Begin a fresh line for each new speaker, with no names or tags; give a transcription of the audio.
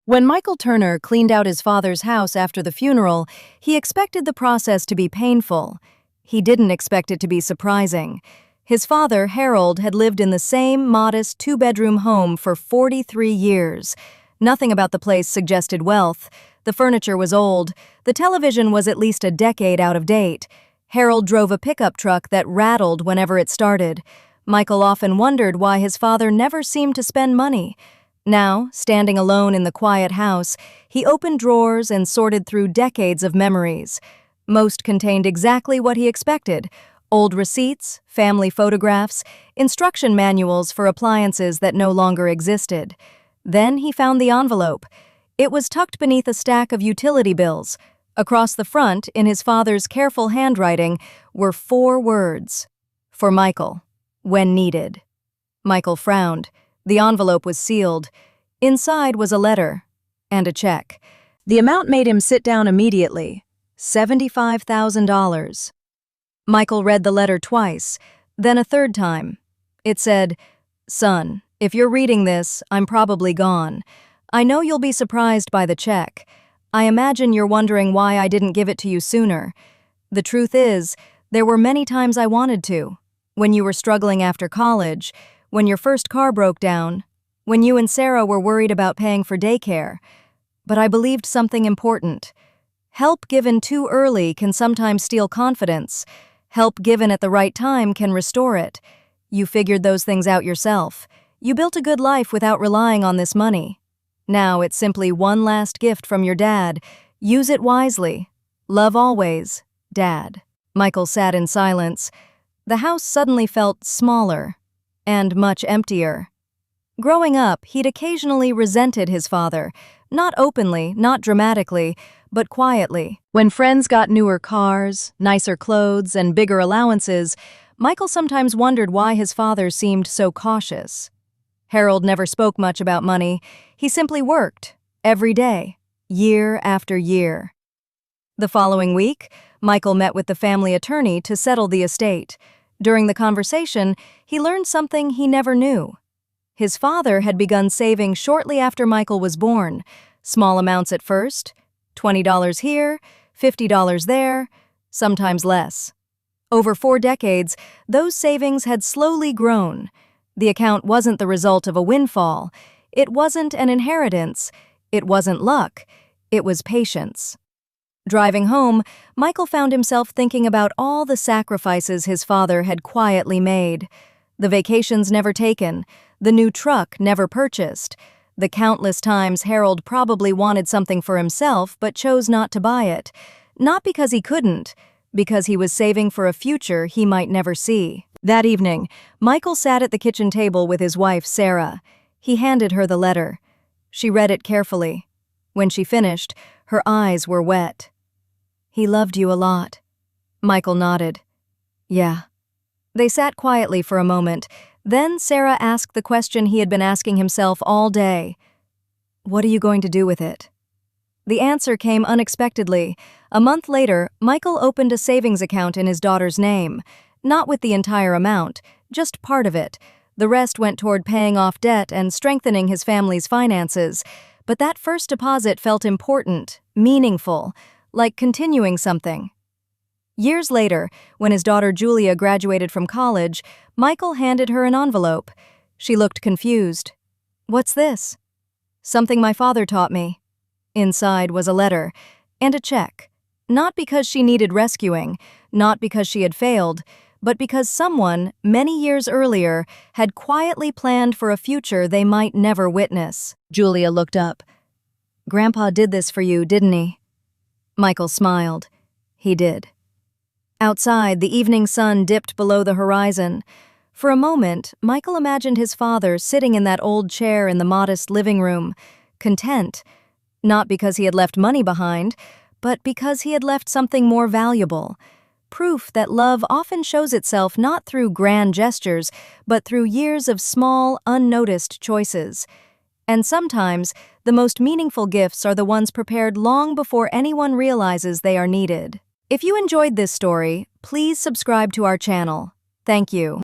When Michael Turner cleaned out his father's house after the funeral, he expected the process to be painful. He didn't expect it to be surprising. His father, Harold, had lived in the same modest two-bedroom home for 43 years. Nothing about the place suggested wealth. The furniture was old. The television was at least a decade out of date. Harold drove a pickup truck that rattled whenever it started. Michael often wondered why his father never seemed to spend money. Now, standing alone in the quiet house, he opened drawers and sorted through decades of memories. Most contained exactly what he expected: old receipts, family photographs, instruction manuals for appliances that no longer existed. Then he found the envelope. It was tucked beneath a stack of utility bills. Across the front, in his father's careful handwriting, were 4 words: "For Michael, when needed." Michael frowned. The envelope was sealed. Inside was a letter and a check. The amount made him sit down immediately: $75,000. Michael read the letter twice, then a third time. It said, "Son, if you're reading this, I'm probably gone. I know you'll be surprised by the check. I imagine you're wondering why I didn't give it to you sooner. The truth is, there were many times I wanted to. When you were struggling after college, when your first car broke down, when you and Sarah were worried about paying for daycare. But I believed something important. Help given too early can sometimes steal confidence. Help given at the right time can restore it. You figured those things out yourself. You built a good life without relying on this money. Now it's simply one last gift from your dad. Use it wisely. Love always, Dad." Michael sat in silence. The house suddenly felt smaller and much emptier. Growing up, he'd occasionally resented his father, not openly, not dramatically, but quietly. When friends got newer cars, nicer clothes, and bigger allowances, Michael sometimes wondered why his father seemed so cautious. Harold never spoke much about money. He simply worked, every day, year after year. The following week, Michael met with the family attorney to settle the estate. During the conversation, he learned something he never knew. His father had begun saving shortly after Michael was born. Small amounts at first, $20 here, $50 there, sometimes less. Over 4 decades, those savings had slowly grown. The account wasn't the result of a windfall. It wasn't an inheritance. It wasn't luck. It was patience. Driving home, Michael found himself thinking about all the sacrifices his father had quietly made. The vacations never taken, the new truck never purchased, the countless times Harold probably wanted something for himself but chose not to buy it. Not because he couldn't, because he was saving for a future he might never see. That evening, Michael sat at the kitchen table with his wife, Sarah. He handed her the letter. She read it carefully. When she finished, her eyes were wet. "He loved you a lot." Michael nodded. "Yeah." They sat quietly for a moment. Then Sarah asked the question he had been asking himself all day. "What are you going to do with it?" The answer came unexpectedly. A month later, Michael opened a savings account in his daughter's name. Not with the entire amount, just part of it. The rest went toward paying off debt and strengthening his family's finances. But that first deposit felt important, meaningful, like continuing something. Years later, when his daughter Julia graduated from college, Michael handed her an envelope. She looked confused. "What's this?" "Something my father taught me." Inside was a letter and a check. Not because she needed rescuing, not because she had failed, but because someone, many years earlier, had quietly planned for a future they might never witness. Julia looked up. "Grandpa did this for you, didn't he?" Michael smiled. He did. Outside, the evening sun dipped below the horizon. For a moment, Michael imagined his father sitting in that old chair in the modest living room, content, not because he had left money behind, but because he had left something more valuable. Proof that love often shows itself not through grand gestures, but through years of small, unnoticed choices. And sometimes, the most meaningful gifts are the ones prepared long before anyone realizes they are needed. If you enjoyed this story, please subscribe to our channel. Thank you.